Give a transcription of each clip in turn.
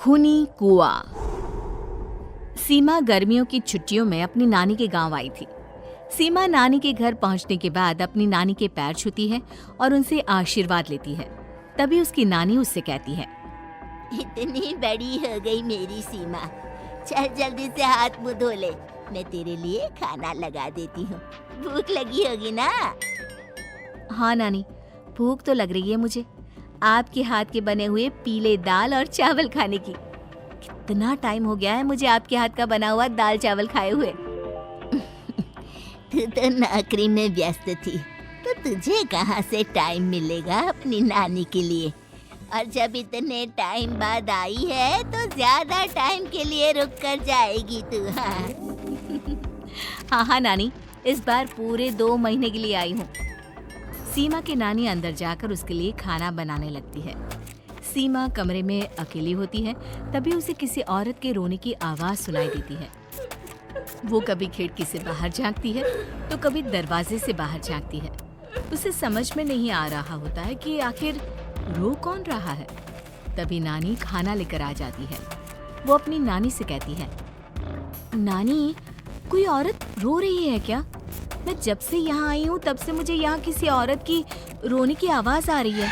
खूनी कुआं। सीमा गर्मियों की छुट्टियों में अपनी नानी के गांव आई थी। सीमा नानी के घर पहुंचने के बाद अपनी नानी के पैर छूती है और उनसे आशीर्वाद लेती है। तभी उसकी नानी उससे कहती है, इतनी बड़ी हो गई मेरी सीमा, चल जल्दी से हाथ मुंह धो ले, मैं तेरे लिए खाना लगा देती हूँ। भूख लगी होगी ना? हाँ नानी, भूख तो लग रही है मुझे, आपके हाथ के बने हुए पीले दाल और चावल खाने की। कितना टाइम हो गया है मुझे आपके हाथ का बना हुआ दाल चावल खाए हुए। तू तो नौकरी में व्यस्त थी, तो तुझे कहाँ से टाइम मिलेगा अपनी नानी के लिए? और जब इतने टाइम बाद आई है तो ज्यादा टाइम के लिए रुक कर जाएगी तू। हाँ नानी, इस बार पूरे 2 महीने के लिए आई हूँ। सीमा की नानी अंदर जाकर उसके लिए खाना बनाने लगती है। सीमा कमरे में अकेली होती है, तभी उसे किसी औरत के रोने की आवाज सुनाई देती है। वो कभी खिड़की से बाहर झांकती है तो कभी दरवाजे से बाहर झांकती है। उसे समझ में नहीं आ रहा होता है कि आखिर रो कौन रहा है। तभी नानी खाना लेकर आ जाती है। वो अपनी नानी से कहती है, नानी, कोई औरत रो रही है क्या? मैं जब से यहाँ आई हूँ तब से मुझे यहाँ किसी औरत की रोने की आवाज आ रही है।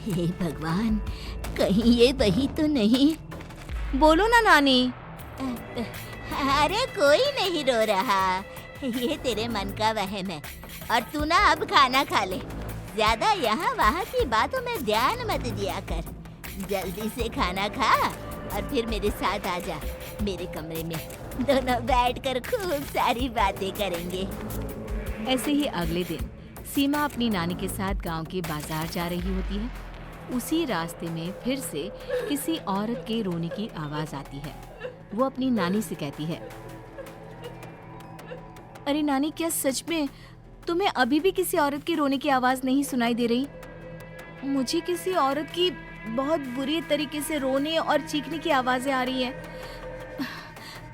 हे भगवान, कहीं ये वही तो नहीं? बोलो ना नानी। अरे कोई नहीं रो रहा, ये तेरे मन का वहम है। और तू ना अब खाना खा ले, ज्यादा यहाँ वहाँ की बातों में ध्यान मत दिया कर। जल्दी से खाना खा और फिर मेरे साथ आ जा मेरे कमरे में, दोनों बैठकर खूब सारी बातें करेंगे। ऐसे ही अगले दिन सीमा अपनी नानी के साथ गांव के बाजार जा रही होती है। उसी रास्ते में फिर से किसी औरत के रोने की आवाज आती है। वो अपनी नानी से कहती है, अरे नानी, क्या सच में तुम्हें अभी भी किसी औरत की रोने की आवाज नहीं सुनाई दे रही? मुझे किसी औरत की बहुत बुरी तरीके से रोने और चीखने की आवाजें आ रही है।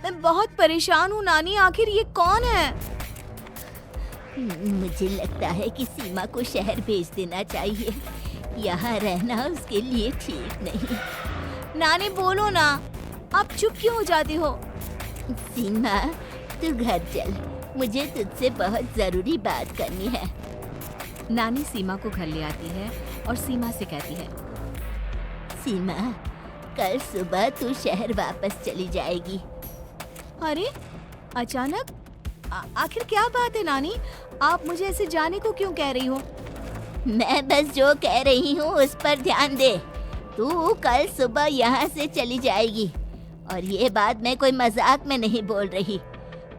मैं बहुत परेशान हूँ नानी, आखिर ये कौन है? मुझे लगता है कि सीमा को शहर भेज देना चाहिए, यहाँ रहना उसके लिए ठीक नहीं। नानी बोलो ना, आप चुप क्यों हो जाती हो? सीमा, तू घर चल, मुझे तुझसे बहुत जरूरी बात करनी है। नानी सीमा को घर ले आती है और सीमा से कहती है, सीमा, कल सुबह तू शहर वापस चली जाएगी। अरे अचानक? आखिर क्या बात है नानी, आप मुझे ऐसे जाने को क्यों कह रही हो? मैं बस जो कह रही हूँ उस पर ध्यान दे। तू कल सुबह यहाँ से चली जाएगी, और ये बात मैं कोई मजाक में नहीं बोल रही।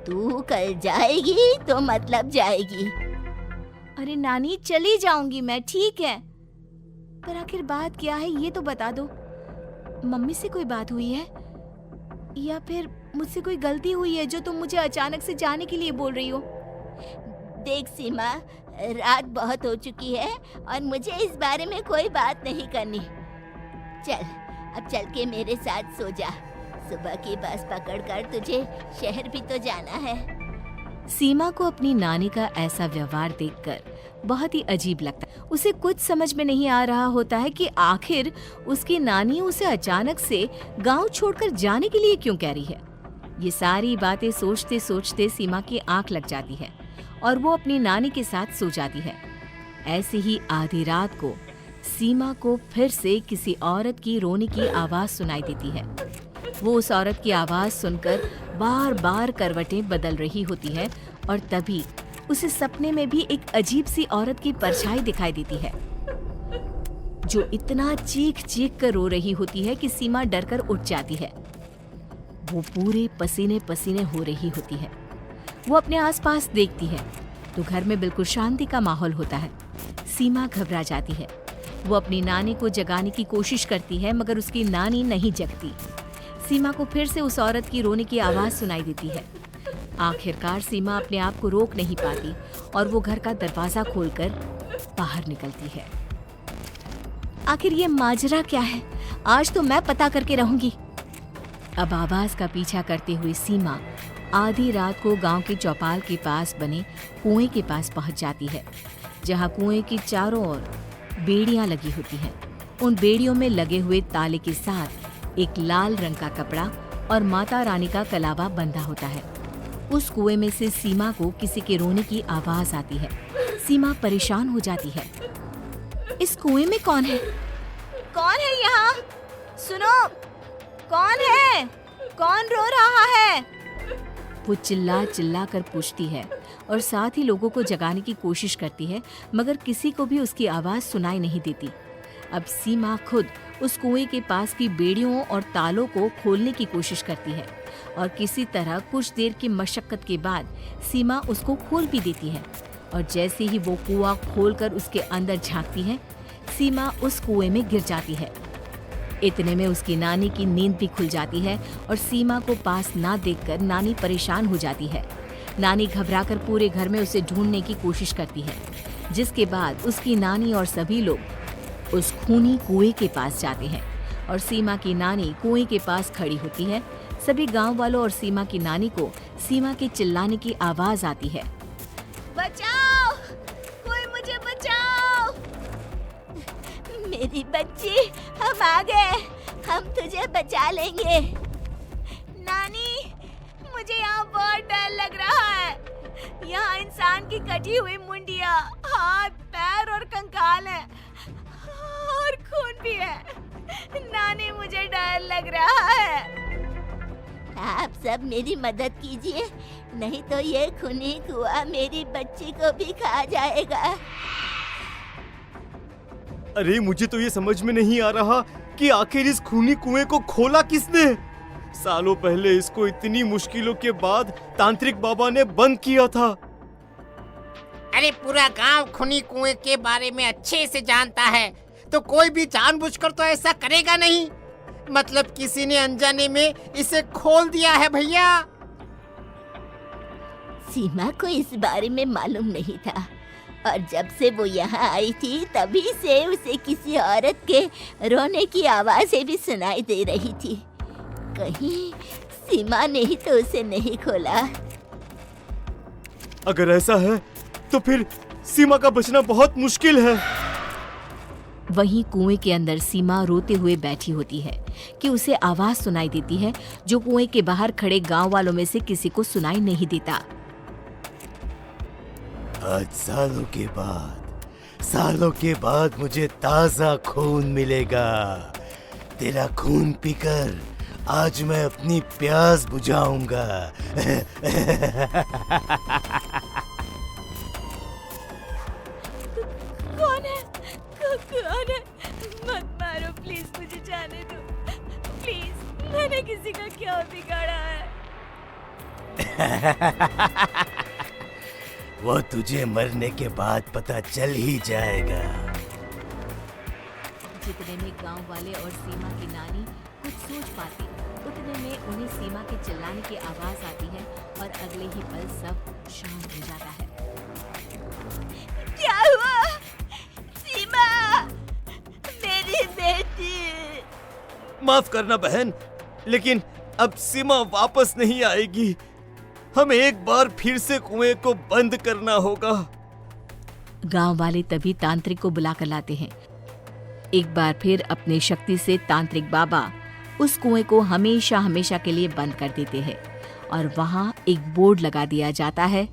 तू कल जाएगी तो मतलब जाएगी। अरे नानी, चली जाऊंगी मैं, ठीक है, पर आखिर बात क्या है ये तो बता दो। मम्मी से कोई बात हुई है या फिर मुझसे कोई गलती हुई है जो तुम मुझे अचानक से जाने के लिए बोल रही हो? देख सीमा, रात बहुत हो चुकी है और मुझे इस बारे में कोई बात नहीं करनी। चल, अब चल के मेरे साथ सो जा। सुबह की बस पकड़कर तुझे शहर भी तो जाना है। सीमा को अपनी नानी का ऐसा व्यवहार देखकर बहुत ही अजीब लगता है। उसे कुछ समझ में नहीं आ रहा होता है कि आखिर उसकी नानी उसे अचानक से गांव छोड़कर जाने के लिए क्यों कह रही है। ये सारी बातें सोचते सोचते सीमा की आंख लग जाती है और वो अपनी नानी के साथ सो जाती है। ऐसे ही आधी रात को सीमा को फिर से किसी औरत की रोने की आवाज सुनाई देती है। वो उस औरत की आवाज सुनकर बार बार करवटें बदल रही होती है और तभी उसे सपने में भी एक अजीब सी औरत की परछाई दिखाई देती है, जो इतना चीख चीख कर रो रही होती है कि सीमा डरकर उठ जाती है। वो पूरे पसीने पसीने हो रही होती है। वो अपने आसपास देखती है तो घर में बिल्कुल शांति का माहौल होता है। सीमा घबरा जाती है। वो अपनी नानी को जगाने की कोशिश करती है, मगर उसकी नानी नहीं जगती। सीमा को फिर से उस औरत की रोने की आवाज सुनाई देती है। आखिरकार सीमा अपने आप को रोक नहीं पाती और वो घर का दरवाजा खोलकर बाहर निकलती है। आखिर ये माजरा क्या है? आज तो मैं पता करके रहूंगी। अब आवाज का पीछा करते हुए सीमा आधी रात को गांव के चौपाल के पास बने कुएं के पास पहुंच जाती है, जहां कुएं की चारों ओर बेड़ियां लगी होती हैं। उन बेड़ियों में लगे हुए ताले के साथ एक लाल रंग का कपड़ा और माता रानी का कलावा बंधा होता है। उस कुएं में से सीमा को किसी के रोने की आवाज आती है। सीमा परेशान हो जाती है। इस कुएं में कौन है? कौन है यहाँ? सुनो, कौन है? कौन रो रहा है? वो चिल्ला चिल्ला कर पूछती है और साथ ही लोगों को जगाने की कोशिश करती है, मगर किसी को भी उसकी आवाज सुनाई नहीं देती। अब सीमा खुद उस कुएं के पास की बेड़ियों और तालों को खोलने की कोशिश करती है और किसी तरह कुछ देर की मशक्कत के बाद सीमा उसको खोल भी देती है। और जैसे ही वो कुआं खोलकर उसके अंदर झांकती है, सीमा उस कुएं में गिर जाती है। इतने में उसकी नानी की नींद भी खुल जाती है और सीमा को पास ना देखकर नानी परेशान हो जाती है। नानी घबराकर पूरे घर में उसे ढूंढने की कोशिश करती है, जिसके बाद उसकी नानी और सभी लोग उस खूनी कुएं के पास जाते हैं और सीमा की नानी कुएं के पास खड़ी होती है। सभी गांव वालों और सीमा की नानी को सीमा के चिल्लाने की आवाज आती है। बचाओ! कोई मुझे बचाओ! मेरी बच्ची, हम आ गए, हम तुझे बचा लेंगे। नानी, मुझे यहाँ बहुत डर लग रहा है। यहाँ इंसान की कटी हुई मुंडिया, हाथ, पैर और कंकाल हैं और खून भी है। नानी, मुझे डर लग रहा है। आप सब मेरी मदद कीजिए, नहीं तो ये खूनी कुआं मेरी बच्ची को भी खा जाएगा। अरे मुझे तो ये समझ में नहीं आ रहा कि आखिर इस खूनी कुएं को खोला किसने। सालों पहले इसको इतनी मुश्किलों के बाद तांत्रिक बाबा ने बंद किया था। अरे पूरा गांव खूनी कुएं के बारे में अच्छे से जानता है, तो कोई भी जानबूझकर तो ऐसा करेगा नहीं। मतलब किसी ने अनजाने में इसे खोल दिया है भैया। सीमा को इस बारे में मालूम नहीं था और जब से वो यहाँ आई थी तभी से उसे किसी औरत के रोने की आवाजें भी सुनाई दे रही थी। कहीं सीमा ने ही तो उसे नहीं खोला। अगर ऐसा है तो फिर सीमा का बचना बहुत मुश्किल है। वहीं कुएं के अंदर सीमा रोते हुए बैठी होती है कि उसे आवाज सुनाई देती है जो कुएं के बाहर खड़े गांव वालों में से किसी को सुनाई नहीं देता। आज सालों के बाद मुझे ताजा खून मिलेगा। तेरा खून पीकर आज मैं अपनी प्यास बुझाऊंगा। कौन है? कौन है? मत मारो प्लीज, मुझे जाने दो प्लीज। मैंने किसी का क्या बिगाड़ा है? वो तुझे मरने के बाद पता चल ही जाएगा। जितने में गांव वाले और सीमा की नानी कुछ सोच पाती, उतने में उन्हें सीमा के चिल्लाने की आवाज आती है और अगले ही पल सब शांत हो जाता है। क्या हुआ? सीमा, मेरी बेटी। माफ करना बहन, लेकिन अब सीमा वापस नहीं आएगी। हमें एक बार फिर से कुएं को बंद करना होगा। गांव वाले तभी तांत्रिक को बुला कर लाते हैं। एक बार फिर अपनी शक्ति से तांत्रिक बाबा उस कुएं को हमेशा हमेशा के लिए बंद कर देते हैं और वहां एक बोर्ड लगा दिया जाता है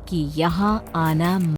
कि यहाँ आना